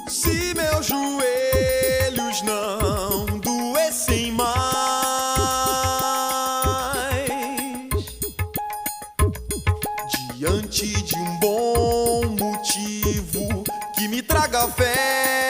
Se meus joelhos não doessem mais, diante de um bom motivo que me traga fé,